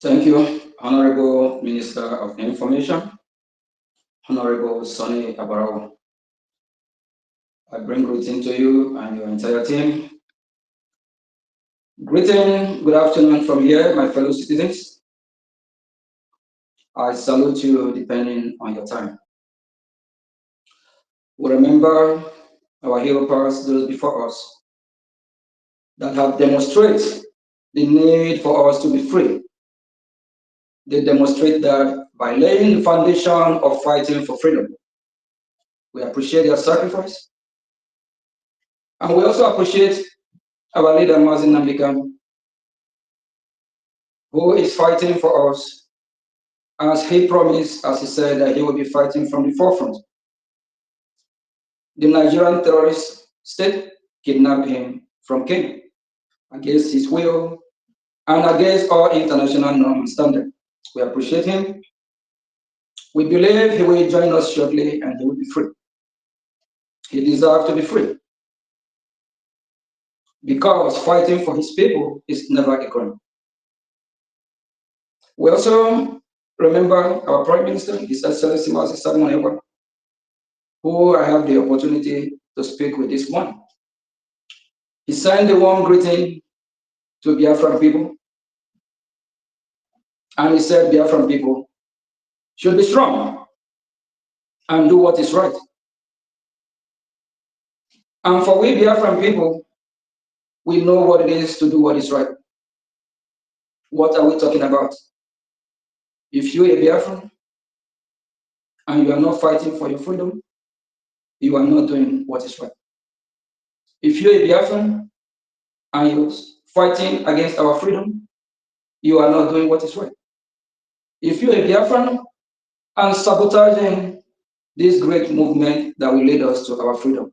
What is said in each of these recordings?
Thank you, Honorable Minister of Information, Honorable Sonny Abarao. I bring greeting to you and your entire team. Greeting, good afternoon from here, my fellow citizens. I salute you depending on your time. We remember our hero past, those before us, that have demonstrated the need for us to be free. They demonstrate that by laying the foundation of fighting for freedom. We appreciate their sacrifice. And we also appreciate our leader, Mazin Nambika, who is fighting for us as he promised, as he said, that he will be fighting from the forefront. The Nigerian terrorist state kidnapped him from Kenya against his will and against all international norms and standards. We appreciate him. We believe he will join us shortly and he will be free. He deserves to be free because fighting for his people is never a crime. We also remember our Prime Minister, His Excellency Mazi Simon, who I have the opportunity to speak with this morning. He sent a warm greeting to Biafran people, and he said Biafran people should be strong and do what is right. And for we Biafran people, we know what it is to do what is right. What are we talking about? If you're a Biafran and you are not fighting for your freedom, you are not doing what is right. If you're a Biafran and you're fighting against our freedom, you are not doing what is right. If you're a Biafran and sabotaging this great movement that will lead us to our freedom,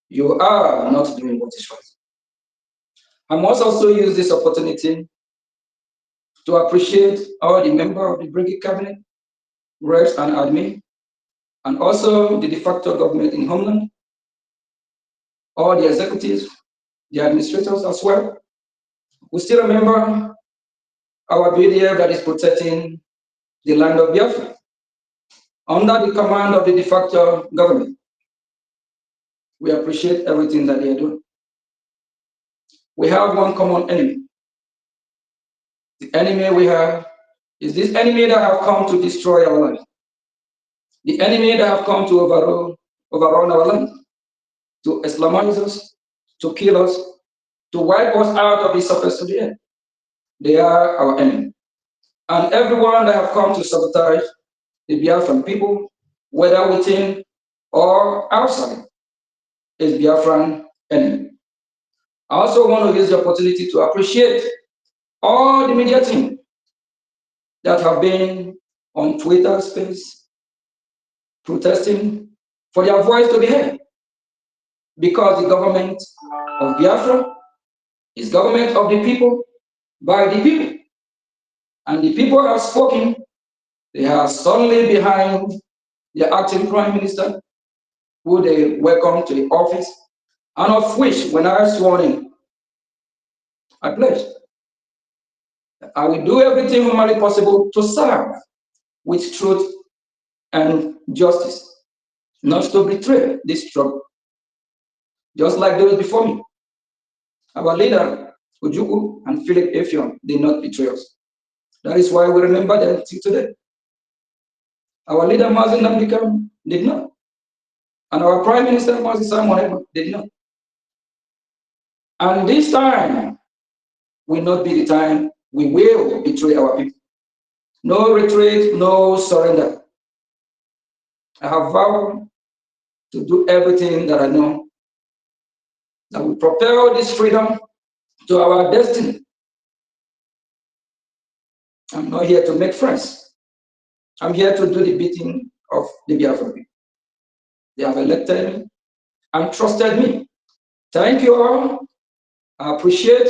you are not doing what is right. I must also use this opportunity to appreciate all the members of the BRGIE cabinet, reps and admin, and also the de facto government in Homeland, all the executives, the administrators as well. We still remember our BDF that is protecting the land of Biafra under the command of the de facto government. We appreciate everything that they are doing. We have one common enemy. The enemy we have is this enemy that have come to destroy our life. The enemy that have come to overrun our land, to Islamize us, to kill us, to wipe us out of the surface of the earth. They are our enemy. And everyone that have come to sabotage the Biafran people, whether within or outside, is Biafran enemy. I also want to use the opportunity to appreciate all the media team that have been on Twitter space protesting for their voice to be heard. Because the government of Biafra is government of the people, by the people. And the people have spoken. They are solely behind the acting prime minister, who they welcome to the office, and of which, when I was sworn in, I pledged that I will do everything humanly possible to serve with truth and justice, not to betray this struggle. Just like those before me, our leader, Ojukwu and Philip Effiong, did not betray us. That is why we remember them till today. Our leader, Mazin Nambika, did not. And our Prime Minister, Mazi Simon, did not. And this time will not be the time we will betray our people. No retreat, no surrender. I have vowed to do everything that I know that will propel this freedom to our destiny. I'm not here to make friends. I'm here to do the bidding of the Biafra people. They have elected me and trusted me. Thank you all. I appreciate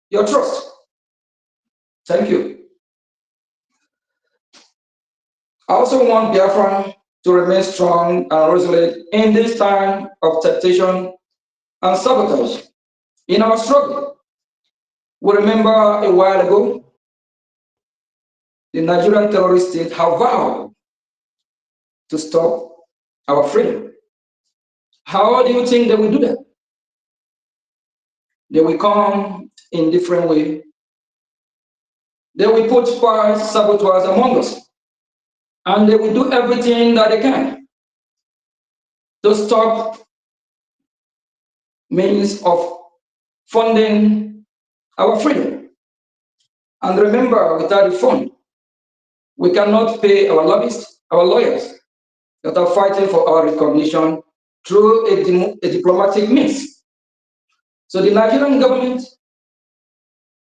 your trust. Thank you. I also want Biafra to remain strong and resilient in this time of temptation and sabotage in our struggle. We remember a while ago the Nigerian terrorist state have vowed to stop our freedom. How do you think they will do that? They will come in different ways. They will put spies, saboteurs among us, and they will do everything that they can to stop means of funding our freedom. And remember, without the fund, we cannot pay our lobbyists, our lawyers that are fighting for our recognition through a diplomatic means. So the Nigerian government,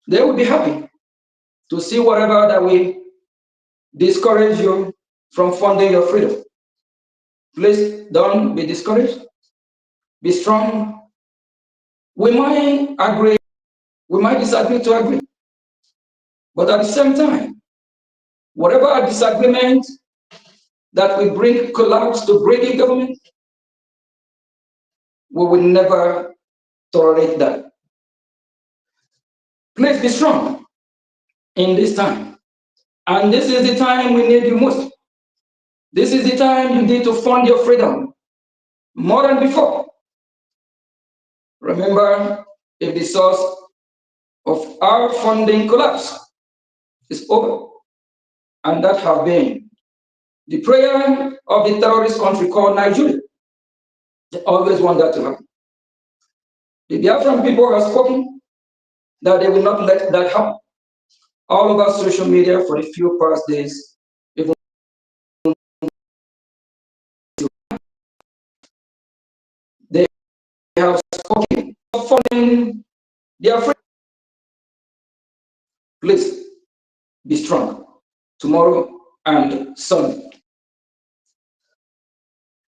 they will be happy to see whatever that will discourage you from funding your freedom. Please don't be discouraged. Be strong. We might agree, we might disagree to agree. But at the same time, whatever disagreement that will bring collapse to BRGIE government, we will never tolerate that. Please be strong in this time. And this is the time we need you most. This is the time you need to fund your freedom more than before. Remember, if the source of our funding collapse is over, and that have been the prayer of the terrorist country called Nigeria. They always want that to happen. The Biafran people have spoken that they will not let that happen. All over social media for the few past days, even they have spoken of funding their freedom. Please be strong tomorrow and Sunday.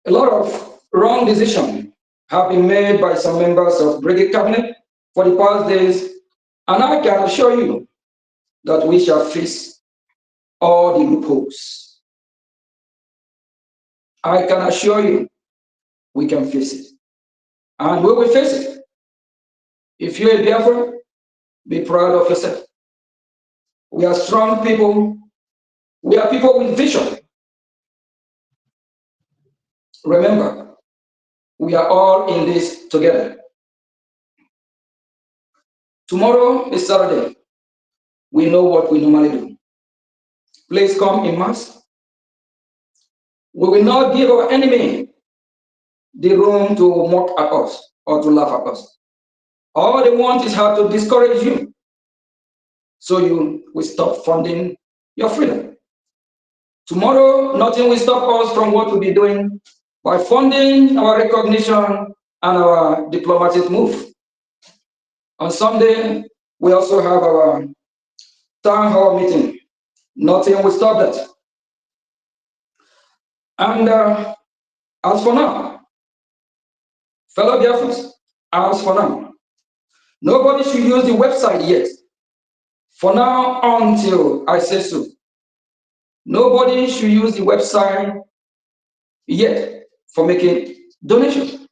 A lot of wrong decisions have been made by some members of BRGIE cabinet for the past days, and I can assure you that we shall face all the loopholes. I can assure you we can face it, and we will face it. If you're a Biafra, be proud of yourself. We are strong people. We are people with vision. Remember, we are all in this together. Tomorrow is Saturday. We know what we normally do. Please come in mass. We will not give our enemy the room to mock at us or to laugh at us. All they want is how to discourage you, so you will stop funding your freedom. Tomorrow, nothing will stop us from what we'll be doing by funding our recognition and our diplomatic move. On Sunday, we also have our town hall meeting. Nothing will stop that. And as for now, fellow Biafrans, as for now, nobody should use the website yet. For now, until I say so. Nobody should use the website yet for making donations.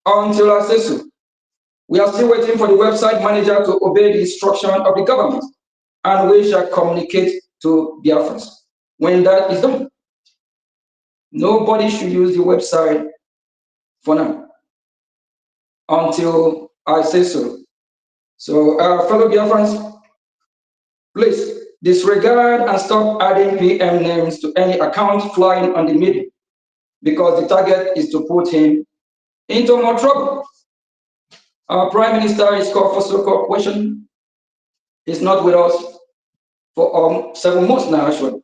Until I say so. We are still waiting for the website manager to obey the instruction of the government, and we shall communicate to Biafrans when that is done. Nobody should use the website for now until I say so. So, fellow Biafrans, please disregard and stop adding PM names to any account flying on the media, because the target is to put him into more trouble. Our Prime Minister is called for so-called question. He's not with us for 7 months now, actually.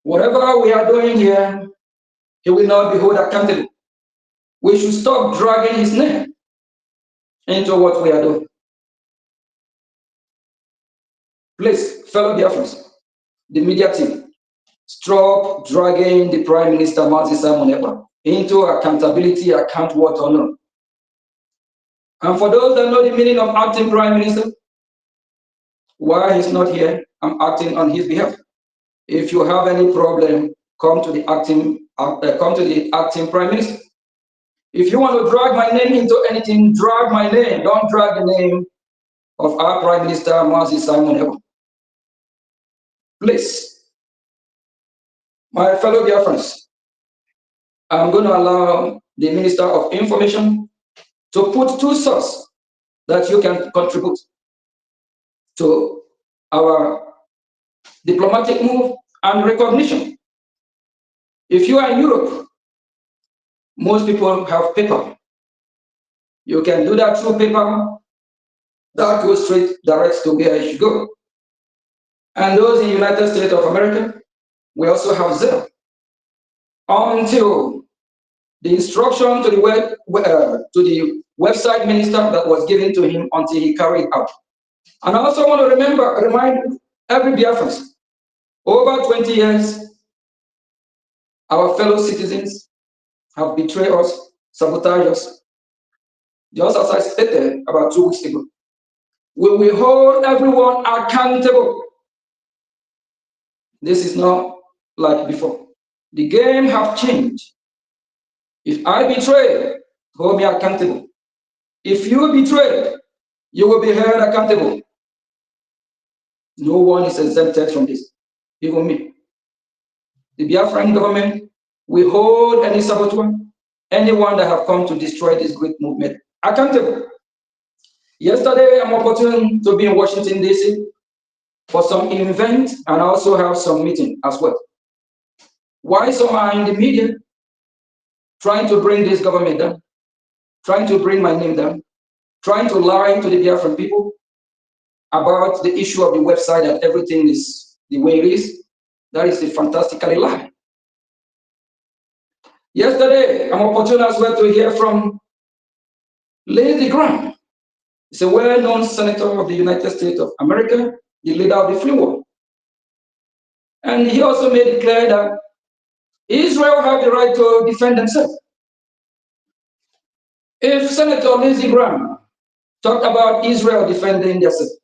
Whatever we are doing here, he will not be held accountable. We should stop dragging his name into what we are doing. Please, fellow Biafrans, the media team, stop dragging the Prime Minister Martin Simon Ekpa into accountability, account what or not. And for those that know the meaning of acting Prime Minister, while he's not here, I'm acting on his behalf. If you have any problem, come to the acting Prime Minister. If you want to drag my name into anything, drag my name. Don't drag the name of our Prime Minister Martin Simon Ekpa. Please, my fellow Biafrans, I'm going to allow the Minister of Information to put two sources that you can contribute to our diplomatic move and recognition. If you are in Europe, most people have paper. You can do that through paper. That goes straight direct to where you should go. And those in the United States of America, we also have Zelle. Until the instruction to the website minister that was given to him until he carried out. And I also want to remind every Biafran, over 20 years, our fellow citizens have betrayed us, sabotaged us. Just as I stated about 2 weeks ago, we will hold everyone accountable. This is not like before. The game have changed. If I betray, hold me accountable. If you betray, you will be held accountable. No one is exempted from this, even me. The Biafran government will hold any saboteur, anyone that have come to destroy this great movement, accountable. Yesterday, I'm opportune to be in Washington, D.C. for some event and also have some meeting as well. Why some are in the media trying to bring this government down, trying to bring my name down, trying to lie to the Biafran people about the issue of the website that everything is the way it is? That is a fantastically lie. Yesterday, I'm opportune as well to hear from Lindsey Graham. He's a well-known senator of the United States of America, the leader of the free world. And he also made it clear that Israel have the right to defend themselves. If Senator Lindsey Graham talked about Israel defending themselves,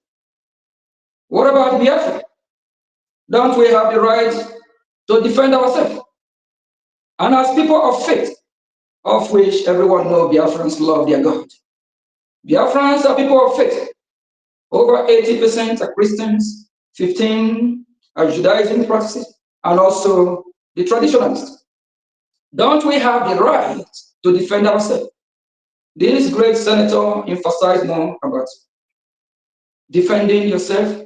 what about Biafra? Don't we have the right to defend ourselves? And as people of faith, of which everyone knows Biafrans love their God. Biafrans are people of faith. Over 80% are Christians, 15% are Judaism practices, and also the traditionalists. Don't we have the right to defend ourselves? This great senator emphasized more about defending yourself,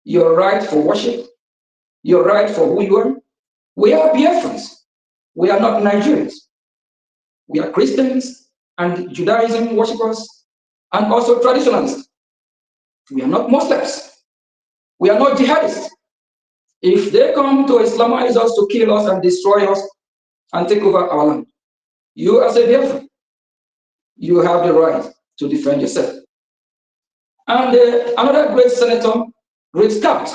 your right for worship, your right for who you are. We are Biafrans. We are not Nigerians. We are Christians and Judaism worshippers and also traditionalists. We are not Muslims. We are not jihadists. If they come to Islamize us, to kill us and destroy us and take over our land, you as a Biafran, you have the right to defend yourself. And another great senator, Rick Scott.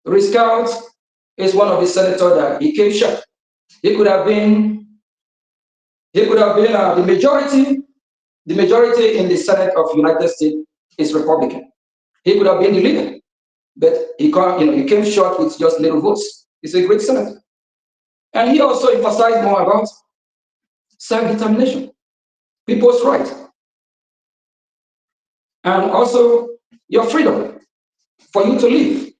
Rick Scott is one of the senators that he came short. He could have been the majority. The majority in the Senate of the United States is Republican. He could have been the leader, but he came short with just little votes. He's a great senator. And he also emphasized more about self-determination, people's right, and also your freedom for you to live.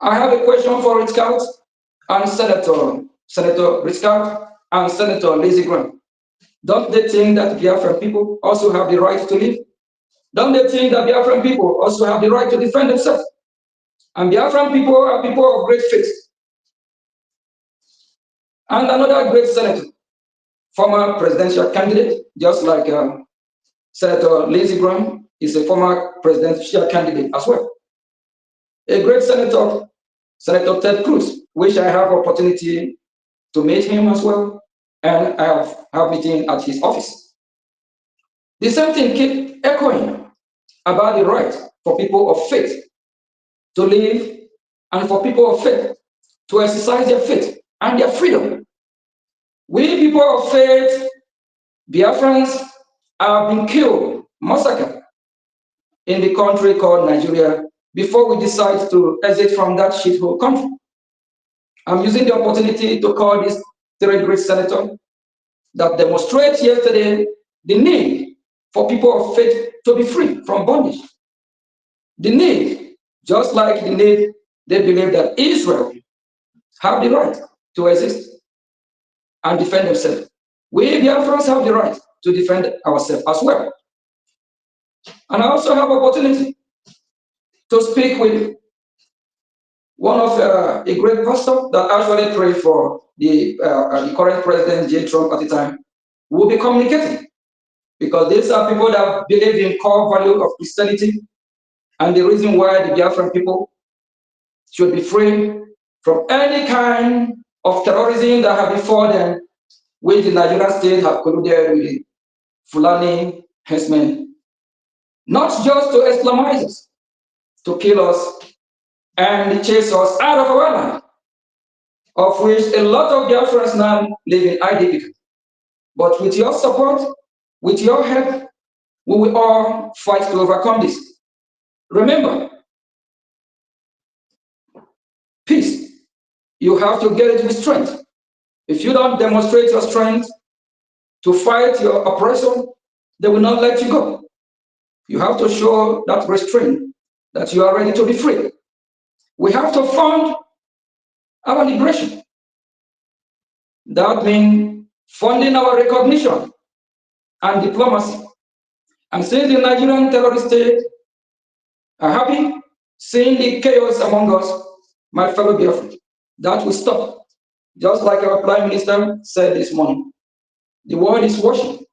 I have a question for Rick Scott and Senator Rick Scott and Senator Lindsey Graham. Don't they think that Biafran people also have the right to live? Don't they think that Biafran people also have the right to defend themselves? And Biafran people are people of great faith. And another great senator, former presidential candidate, just like Senator Lindsey Graham is a former presidential candidate as well. A great senator, Senator Ted Cruz, which I have opportunity to meet him as well, and I have meeting at his office. The same thing keep echoing about the right for people of faith to live and for people of faith to exercise their faith and their freedom. We people of faith, Biafrans, have been killed, massacred in the country called Nigeria before we decide to exit from that shithole country. I'm using the opportunity to call this three great senators that demonstrate yesterday the need for people of faith to be free from bondage. The need Just like they believe that Israel have the right to exist and defend themselves. We Biafrans have the right to defend ourselves as well. And I also have opportunity to speak with one of a great pastor that actually prayed for the current president, J. Trump at the time. We'll be communicating because these are people that believe in core value of Christianity and the reason why the Biafran people should be free from any kind of terrorism that have before them, which the Nigerian state have colluded with the Fulani herdsmen, not just to Islamize us, to kill us and chase us out of our land, of which a lot of Biafrans now live in IDP. But with your support, with your help, we will all fight to overcome this. Remember, peace, you have to get it with strength. If you don't demonstrate your strength to fight your oppressor, they will not let you go. You have to show that restraint, that you are ready to be free. We have to fund our liberation. That means funding our recognition and diplomacy. And since the Nigerian terrorist state are happy seeing the chaos among us, my fellow Biafrans, that will stop. Just like our Prime Minister said this morning, the world is watching.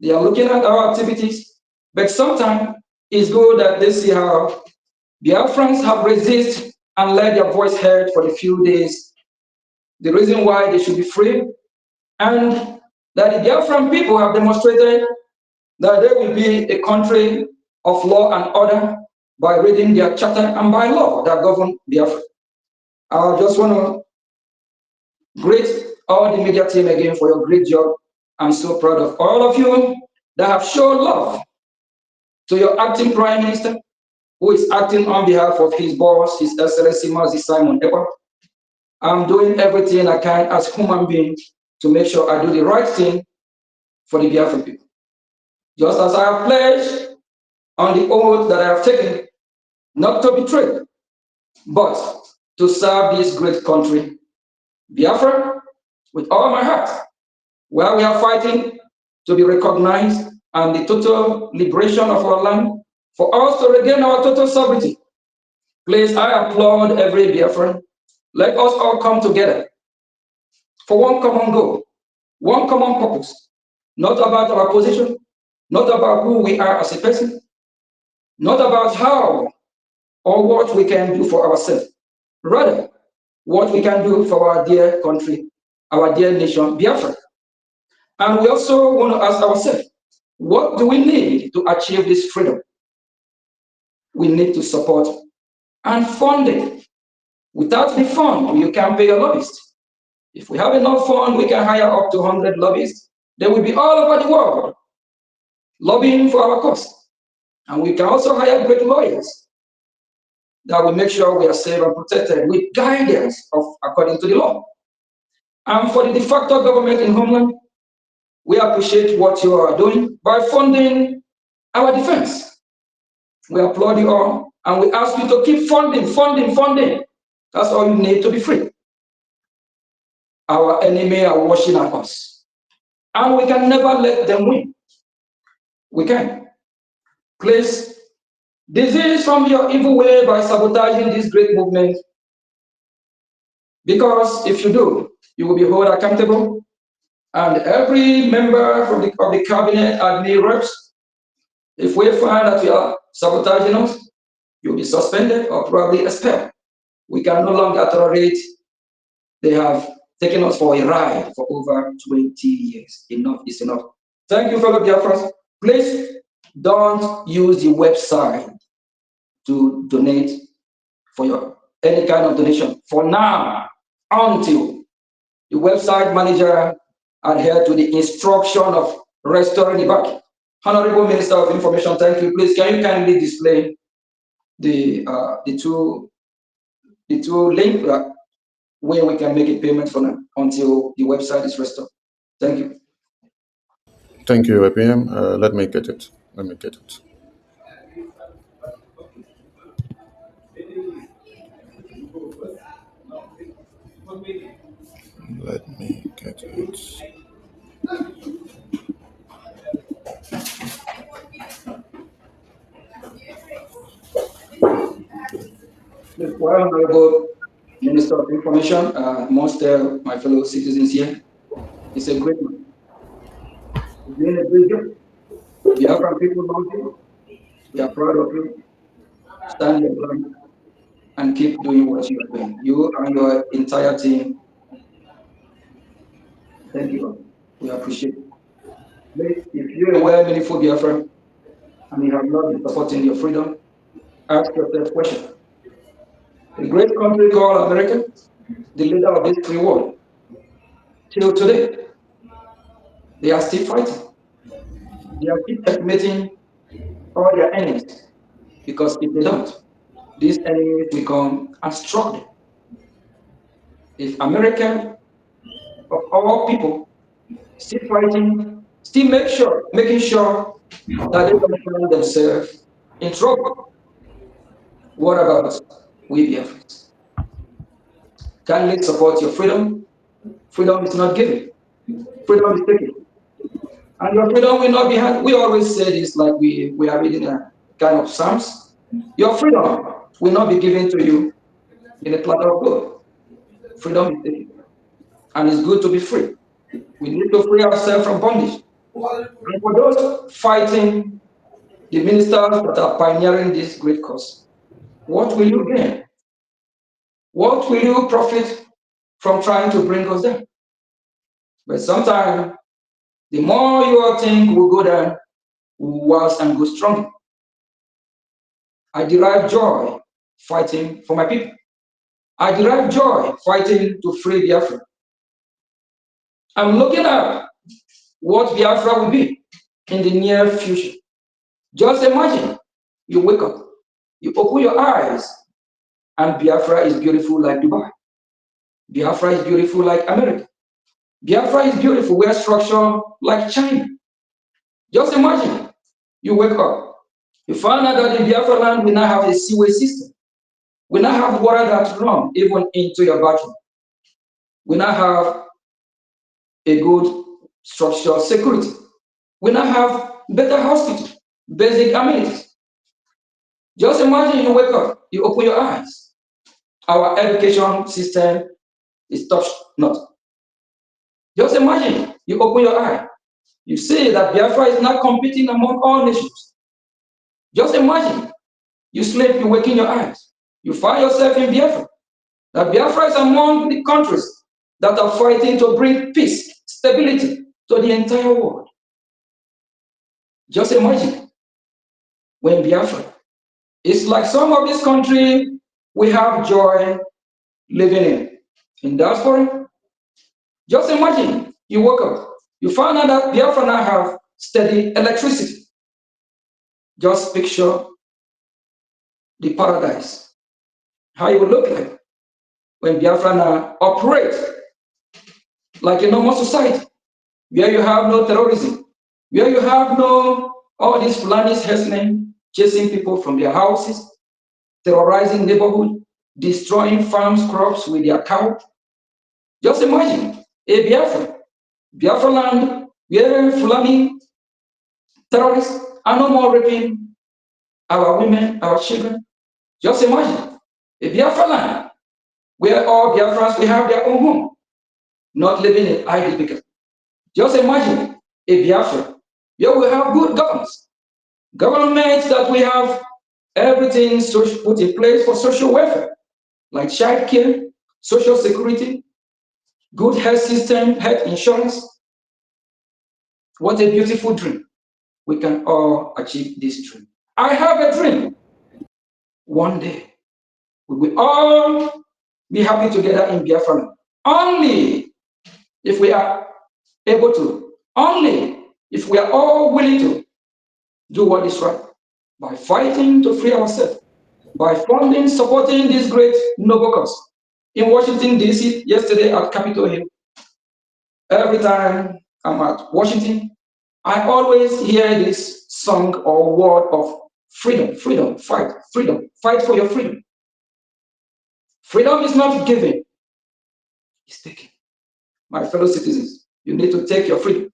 They are looking at our activities, but sometimes it's good that they see how Biafrans have resisted and let their voice heard for a few days. The reason why they should be free, and that the Biafran people have demonstrated that there will be a country of law and order by reading their charter and by law that govern Biafra. I just want to greet all the media team again for your great job. I'm so proud of all of you that have shown love to your acting Prime Minister, who is acting on behalf of his boss, His Excellency Mazi Simon Ekpa. I'm doing everything I can as human being to make sure I do the right thing for the Biafran people. Just as I have pledged on the oath that I have taken, not to betray, but to serve this great country, Biafra, with all my heart, where we are fighting to be recognized and the total liberation of our land, for us to regain our total sovereignty. Please, I applaud every Biafran. Let us all come together for one common goal, one common purpose, not about our position, not about who we are as a person, not about how or what we can do for ourselves, rather, what we can do for our dear country, our dear nation, Biafra. And we also want to ask ourselves, what do we need to achieve this freedom? We need to support and fund it. Without the fund, you can pay a lobbyist. If we have enough fund, we can hire up to 100 lobbyists. They will be all over the world lobbying for our cause. And we can also hire great lawyers that will make sure we are safe and protected with guidance of according to the law. And for the de facto government in Homeland, we appreciate what you are doing by funding our defense. We applaud you all, and we ask you to keep funding. That's all you need to be free. Our enemy are watching at us, and we can never let them win. We can. Please desist from your evil way by sabotaging this great movement, because if you do, you will be held accountable, and every member of the cabinet and the reps, if we find that you are sabotaging us, you'll be suspended or probably expelled. We can no longer tolerate. They have taken us for a ride for over 20 years. Enough is enough. Thank you, fellow Biafrans. Please don't use the website to donate for your any kind of donation for now, until the website manager adhere to the instruction of restoring the bank. Honorable Minister of Information, thank you. Please, can you kindly display the two links where we can make a payment for now until the website is restored? Thank you. Thank you, APM. Let me get it. Well, Honorable Minister of Information, most my fellow citizens here, it's a great man. You're doing a great job. Biafran people love you. We are proud of you. Stand your ground and keep doing what you are doing. You and your entire team, thank you. We appreciate it. Please, if you're aware meaningful Biafran and you have not been supporting your freedom, ask yourself a question. A great country called America, the leader of this free world, till today, they are still fighting. They are still estimating all their enemies because if they don't, these enemies become as strong. If America, of all people, still fighting, still making sure that they don't find themselves in trouble, what about we Biafrans? Can we support your freedom? Freedom is not given. Freedom is taken. And your freedom will not be had. We always say this like we are reading a kind of Psalms. Your freedom will not be given to you in a platter of gold. Freedom is taken. And it's good to be free. We need to free ourselves from bondage. And for those fighting the ministers that are pioneering this great cause, what will you gain? What will you profit from trying to bring us down? But sometimes, the more you think will go down, will worse and go stronger. I derive joy fighting for my people. I derive joy fighting to free Biafra. I'm looking at what Biafra will be in the near future. Just imagine you wake up, you open your eyes, and Biafra is beautiful like Dubai. Biafra is beautiful like America. Biafra is beautiful, we're structured like China. Just imagine you wake up, you find out that in Biafra land we now have a seaway system. We now have water that runs even into your bathroom. We now have a good structural security. We now have better hospital, basic amenities. Just imagine you wake up, you open your eyes. Our education system is top notch. Just imagine you open your eye, you see that Biafra is not competing among all nations. Just imagine you sleep, you wake in your eyes, you find yourself in Biafra. That Biafra is among the countries that are fighting to bring peace, stability to the entire world. Just imagine when Biafra. It's like some of this country we have joy living in diaspora. Just imagine you woke up, you found out that Biafra now have steady electricity. Just picture the paradise, how it would look like when Biafra now operate like a normal society, where you have no terrorism, where you have no all these Fulanis hustling, chasing people from their houses, terrorizing neighborhood, destroying farms, crops with their cow. Just imagine a Biafra land where Fulani terrorists are no more raping our women, our children. Just imagine a Biafra land where all Biafrans will have their own home, not living in idle because. Just imagine a Biafra where we have good governments, governments that we have everything put in place for social welfare, like child care, social security, good health system, health insurance. What a beautiful dream. We can all achieve this dream. I have a dream. One day, we will all be happy together in Biafra. Only if we are able to, only if we are all willing to do what is right, by fighting to free ourselves, by funding, supporting this great noble cause. In Washington, D.C., yesterday at Capitol Hill, every time I'm at Washington, I always hear this song or word of freedom, freedom, fight for your freedom. Freedom is not given, it's taken. my fellow citizens, you need to take your freedom.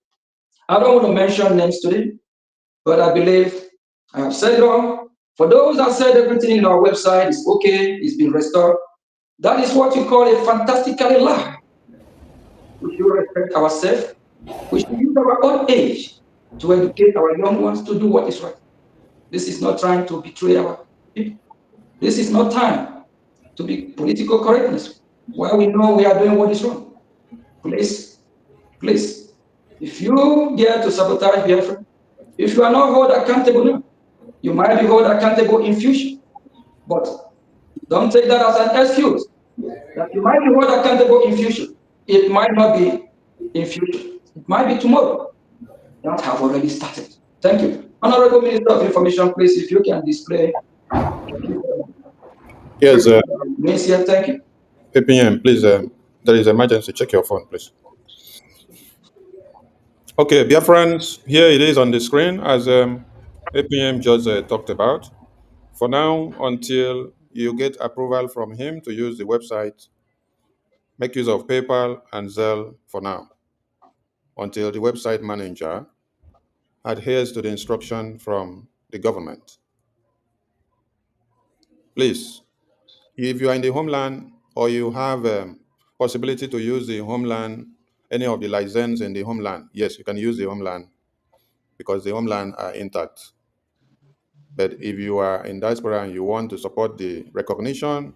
I don't want to mention names today, but I believe I have said it all. For those that said everything in our website is okay, it's been restored, that is what you call a fantastically lie. We should respect ourselves. We should use our own age to educate our young ones to do what is right. This is not trying to betray our people. This is not time to be political correctness while we know we are doing what is wrong. Please, please, if you dare to sabotage Biafra, if you are not held accountable now, you might be held accountable in future. But don't take that as an excuse that you might be held accountable in future. It might not be in future. It might be tomorrow. That have already started. Thank you. Honorable Minister of Information, please, if you can display Yes, Miss here, thank you. APM, please. There is emergency. Check your phone, please. Okay, dear friends, here it is on the screen as APM just talked about. For now, until you get approval from him to use the website, make use of PayPal and Zelle for now, until the website manager adheres to the instruction from the government. Please, if you are in the homeland or you have possibility to use the homeland, any of the license in the homeland, yes, you can use the homeland because the homeland are intact. But if you are in diaspora and you want to support the recognition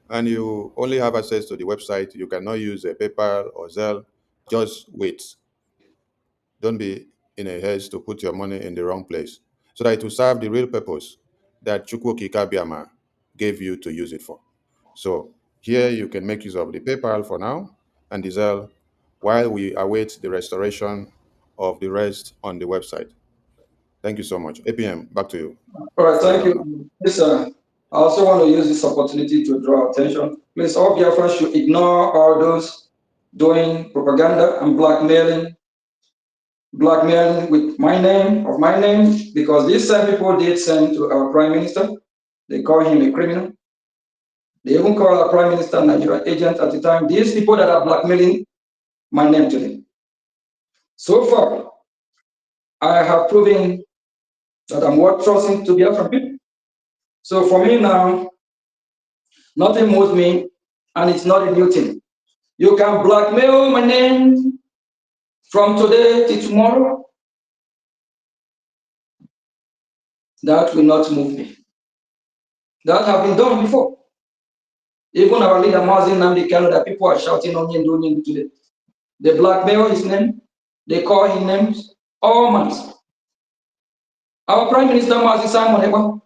and you only have access to the website, you cannot use a PayPal or Zelle, just wait. Don't be in a haste to put your money in the wrong place so that it will serve the real purpose that Chukwuokike Abiama gave you to use it for. So here you can make use of the PayPal for now and the Zelle while we await the restoration of the rest on the website. Thank you so much. APM, back to you. All right, Sit thank down now. you. Yes, I also want to use this opportunity to draw attention. Please, all Biafrans should ignore all those doing propaganda and blackmailing with my name, because these same people did send to our prime minister. They call him a criminal. They even call our prime minister Nigerian agent at the time. These people that are blackmailing my name today. So far, I have proven that I'm worth trusting to Biafran people. So for me now, nothing moves me, and it's not a new thing. You can blackmail my name from today to tomorrow. That will not move me. That have been done before. Even our leader Mazin Namdi Kano, that people are shouting on him today. They blackmail his name. They call him names. All months. Our Prime Minister Mazin Simon Eba,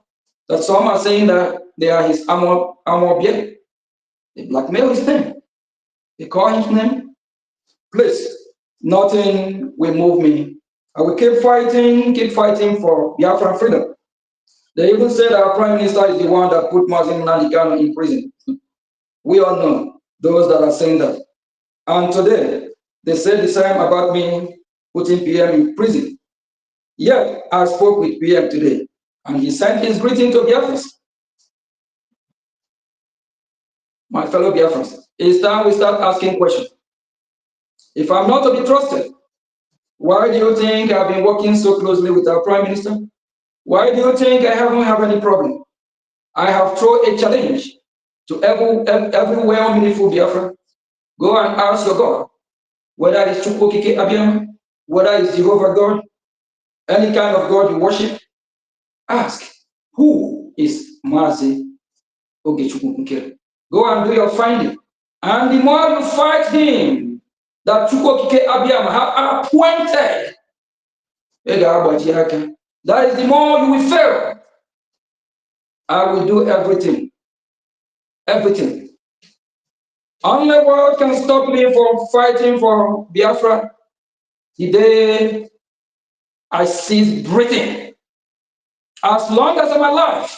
that some are saying that they are his armor bear. They blackmail his name. They call his name. Please, nothing will move me. I will keep fighting for Biafran freedom. They even said our Prime Minister is the one that put Mazin Nalikano in prison. We all know those that are saying that. And today, they said the same about me putting PM in prison. Yet, I spoke with PM today, and he sent his greeting to Biafrans. My fellow Biafrans, it's time we start asking questions. If I'm not to be trusted, why do you think I've been working so closely with our Prime Minister? Why do you think I haven't had any problem? I have thrown a challenge to every well-meaningful Biafra. Go and ask your God, whether it's Chukwuokike Abiama, whether it's Jehovah God, any kind of God you worship, ask, who is Mazi Ogechukwu Nkere? Go and do your finding. And the more you fight him, that Chukwuokike Abiama have appointed, that is the more you will fail. I will do everything. Everything. Only what can stop me from fighting for Biafra the day I cease breathing. As long as I'm alive,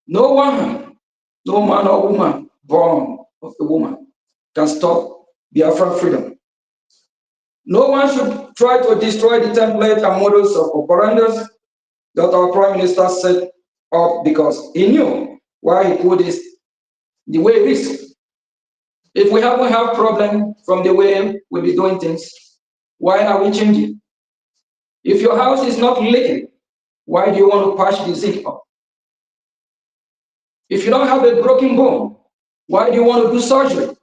no one, no man or woman born of a woman can stop Biafran freedom. No one should try to destroy the template and models of operandas that our Prime Minister set up, because he knew why he put this the way it is. If we haven't have problem from the way we be doing things, why are we changing? If your house is not leaking, why do you want to patch the zinc up? If you don't have a broken bone, why do you want to do surgery?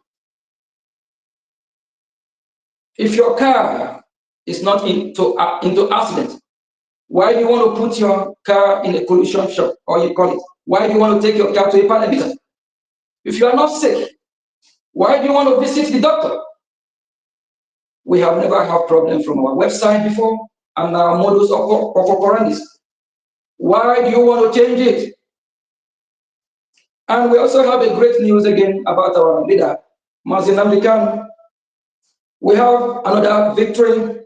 If your car is not into accident, why do you want to put your car in a collision shop, or you call it? Why do you want to take your car to a panel? If you are not sick, why do you want to visit the doctor? We have never had problem from our website before, and our modus operandi. Why do you want to change it? And we also have a great news again about our leader, Mazin Namdekan. We have another victory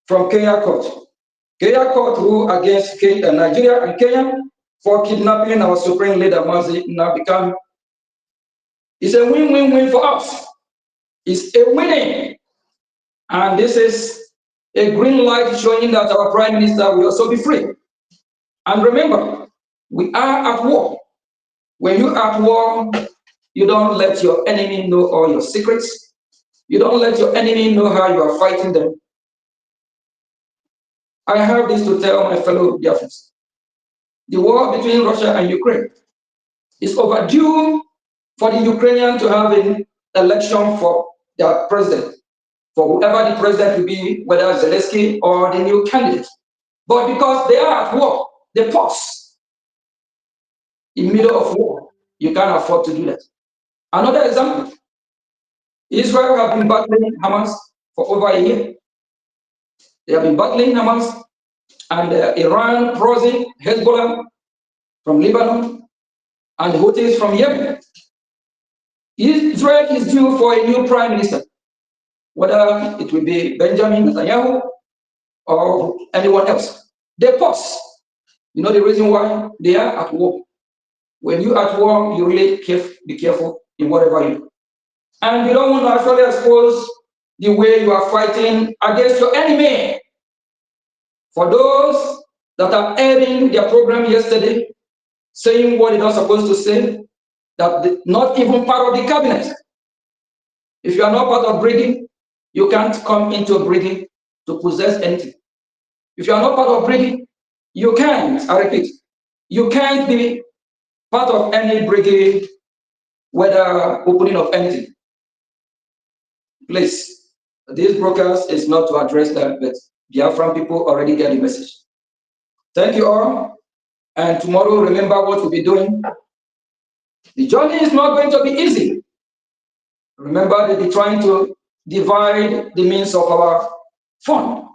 from Kenya court. Kenya court ruled against Nigeria and Kenya for kidnapping our supreme leader, Mazin Namdekan. It's a win-win-win for us. It's a winning. And this is a green light showing that our prime minister will also be free. And remember, we are at war. When you are at war, you don't let your enemy know all your secrets. You don't let your enemy know how you are fighting them. I have this to tell my fellow Biafrans. The war between Russia and Ukraine is overdue for the Ukrainian to have an election for their president, for whoever the president will be, whether Zelensky or the new candidate. But because they are at war, they pause in the middle of war. You can't afford to do that. Another example, Israel have been battling Hamas for over a year. They have been battling Hamas, and Iran crossing Hezbollah from Lebanon and Houthis from Yemen. Israel is due for a new prime minister, whether it will be Benjamin Netanyahu or anyone else. They pause. You know the reason why? They are at war. When you are at war, you really be careful in whatever you do. And you don't want to actually expose the way you are fighting against your enemy. For those that are airing their program yesterday, saying what they're not supposed to say, that not even part of the cabinet. If you are not part of BRGIE, you can't come into BRGIE to possess anything. If you are not part of BRGIE, you can't, I repeat, you can't be part of any BRGIE, whether opening of anything. Please, this broadcast is not to address that, but Biafran people already get the message. Thank you all. And tomorrow, remember what we'll be doing. The journey is not going to be easy. Remember, they'll be trying to divide the means of our fund.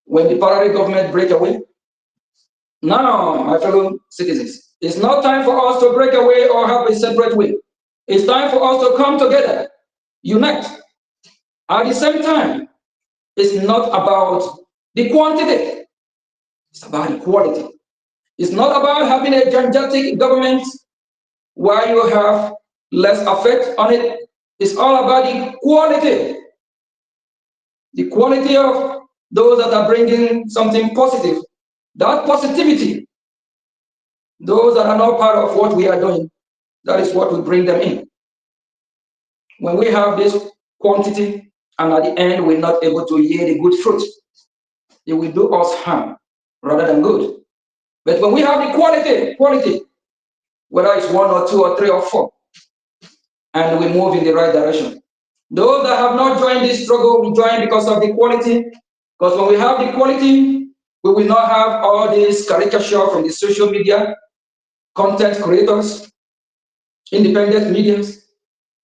When the parallel government break away, now, my fellow citizens, it's not time for us to break away or have a separate way. It's time for us to come together, unite. At the same time, it's not about the quantity, it's about the quality. It's not about having a gigantic government while you have less effect on it. It's all about the quality. The quality of those that are bringing something positive. That positivity, those that are not part of what we are doing, that is what will bring them in. When we have this quantity and at the end we're not able to yield a good fruit, it will do us harm rather than good. But when we have the quality, whether it's 1 or 2 or 3 or 4, and we move in the right direction. Those that have not joined this struggle will join because of the quality. Because when we have the quality, we will not have all this caricature from the social media, content creators, independent mediums,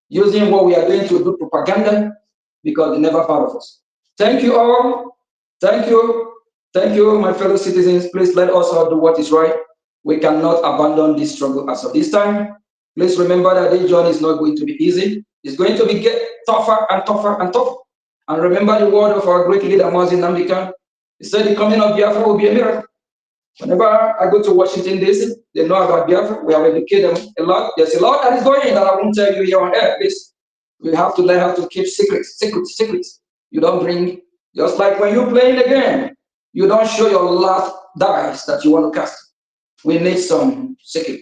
using what we are doing to do propaganda, because they're never part of us. Thank you all. Thank you. Thank you, my fellow citizens. Please let us all do what is right. We cannot abandon this struggle as of this time. Please remember that this journey is not going to be easy. It's going to be get tougher and tougher and tougher. And remember the word of our great leader, Mazin Namdekan. He said the coming of Biafra will be a miracle. Whenever I go to Washington, D.C., they know about Biafra. We have educated them a lot. There's a lot that is going on that I won't tell you here on air. Please, we have to learn how to keep secrets. You don't bring, just like when you're playing the game, you don't show your last dice that you want to cast. We need some secret.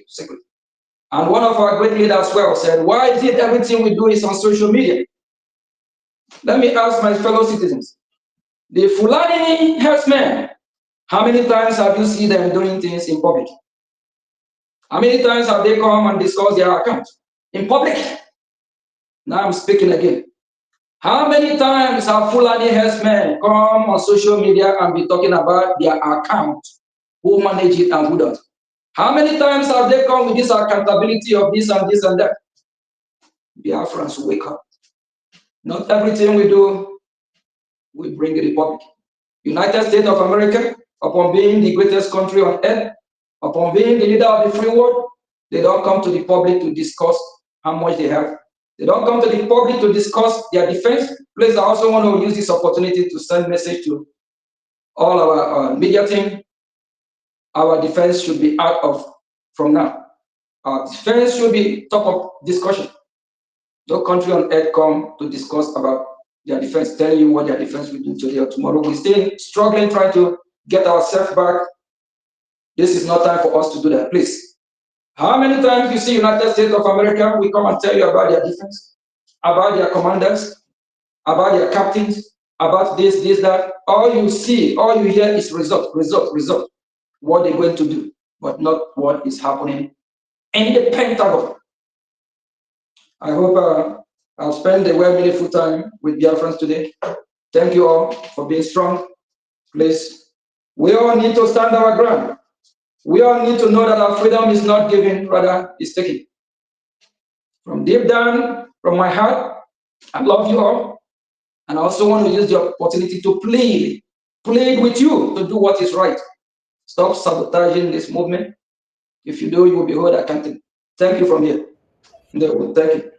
And one of our great leaders well said, why is it everything we do is on social media? Let me ask my fellow citizens, the Fulani herdsmen, how many times have you seen them doing things in public? How many times have they come and discussed their account in public? Now I'm speaking again. How many times have Fulani herdsmen come on social media and be talking about their account, who manage it and who don't? How many times have they come with this accountability of this and this and that? Biafrans, wake up. Not everything we do will bring a republic. United States of America, upon being the greatest country on earth, upon being the leader of the free world, they don't come to the public to discuss how much they have. They don't come to the public to discuss their defense. Please, I also want to use this opportunity to send a message to all our media team. Our defense should be out of from now. Our defense should be top of discussion. No country on earth come to discuss about their defense, telling you what their defense will do today or tomorrow. We're still struggling, trying to get ourselves back. This is not time for us to do that, please. How many times you see United States of America, we come and tell you about their defense, about their commanders, about their captains, about this, that. All you see, all you hear is result, what they're going to do, but not what is happening in the Pentagon. I hope I've spent a well-meaningful time with Biafrans today. Thank you all for being strong. Please, we all need to stand our ground. We all need to know that our freedom is not given, rather is taken. From deep down, from my heart, I love you all. And I also want to use the opportunity to plead with you to do what is right. Stop sabotaging this movement. If you do, you will be held accountable. Thank you from here. Thank you.